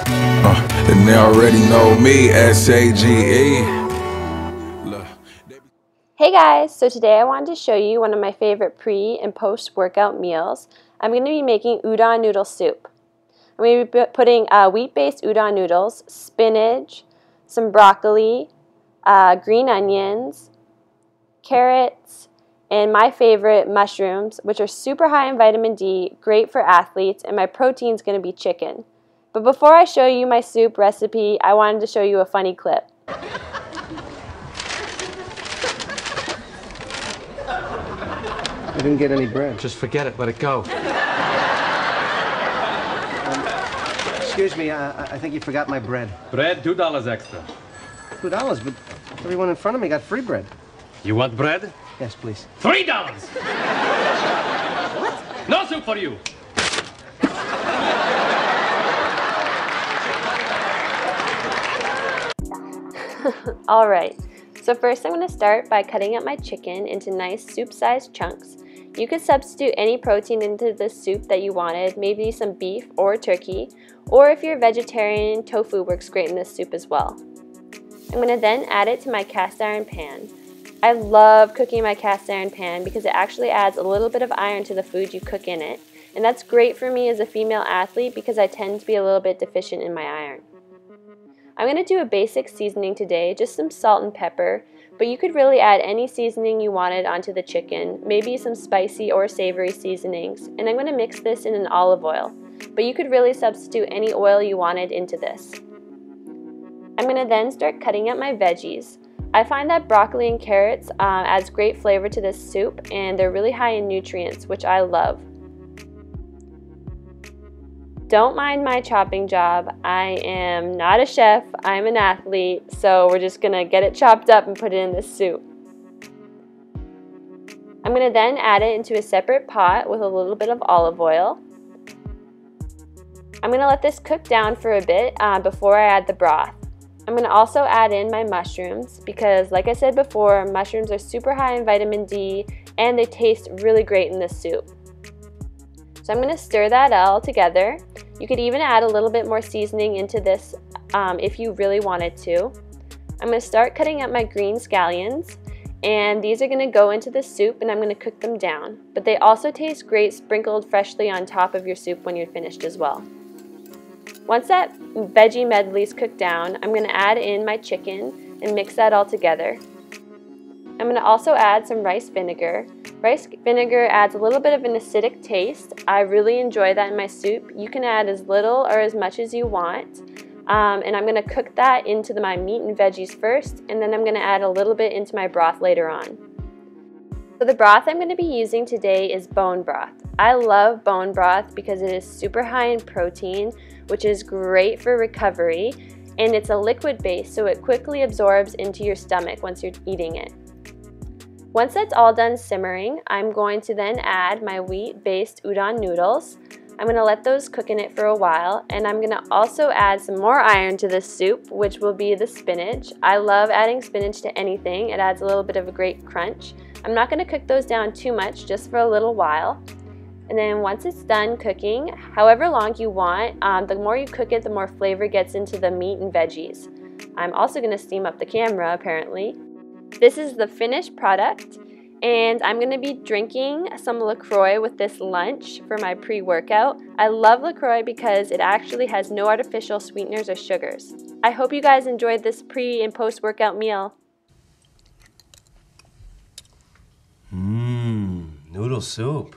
And they already know me, S-A-G-E. Hey guys, so today I wanted to show you one of my favorite pre- and post-workout meals. I'm going to be making udon noodle soup. I'm going to be putting wheat-based udon noodles, spinach, some broccoli, green onions, carrots, and my favorite, mushrooms, which are super high in vitamin D, great for athletes, and my protein is going to be chicken. But before I show you my soup recipe, I wanted to show you a funny clip. I didn't get any bread. Just forget it, let it go. Excuse me, I think you forgot my bread. Bread, $2 extra. $2, but everyone in front of me got free bread. You want bread? Yes, please. $3! What? No soup for you! Alright, so first I'm going to start by cutting up my chicken into nice soup-sized chunks. You could substitute any protein into this soup that you wanted, maybe some beef or turkey, or if you're a vegetarian, tofu works great in this soup as well. I'm going to then add it to my cast iron pan. I love cooking in my cast iron pan because it actually adds a little bit of iron to the food you cook in it, and that's great for me as a female athlete because I tend to be a little bit deficient in my iron. I'm going to do a basic seasoning today, just some salt and pepper, but you could really add any seasoning you wanted onto the chicken, maybe some spicy or savory seasonings, and I'm going to mix this in an olive oil, but you could really substitute any oil you wanted into this. I'm going to then start cutting up my veggies. I find that broccoli and carrots adds great flavor to this soup, and they're really high in nutrients, which I love. Don't mind my chopping job. I am not a chef, I'm an athlete, so we're just gonna get it chopped up and put it in this soup. I'm gonna then add it into a separate pot with a little bit of olive oil. I'm gonna let this cook down for a bit before I add the broth. I'm gonna also add in my mushrooms because, like I said before, mushrooms are super high in vitamin D and they taste really great in this soup. So I'm going to stir that all together. You could even add a little bit more seasoning into this if you really wanted to. I'm going to start cutting up my green scallions, and these are going to go into the soup and I'm going to cook them down. But they also taste great sprinkled freshly on top of your soup when you're finished as well. Once that veggie medley is cooked down, I'm going to add in my chicken and mix that all together. I'm going to also add some rice vinegar. Rice vinegar adds a little bit of an acidic taste. I really enjoy that in my soup. You can add as little or as much as you want. And I'm going to cook that into my meat and veggies first, and then I'm going to add a little bit into my broth later on. So the broth I'm going to be using today is bone broth. I love bone broth because it is super high in protein, which is great for recovery, and it's a liquid base, so it quickly absorbs into your stomach once you're eating it. Once that's all done simmering, I'm going to then add my wheat-based udon noodles. I'm going to let those cook in it for a while, and I'm going to also add some more iron to this soup, which will be the spinach. I love adding spinach to anything. It adds a little bit of a great crunch. I'm not going to cook those down too much, just for a little while. And then once it's done cooking, however long you want, the more you cook it, the more flavor gets into the meat and veggies. I'm also going to steam up the camera, apparently. This is the finished product, and I'm going to be drinking some LaCroix with this lunch for my pre-workout. I love LaCroix because it actually has no artificial sweeteners or sugars. I hope you guys enjoyed this pre- and post-workout meal. Noodle soup.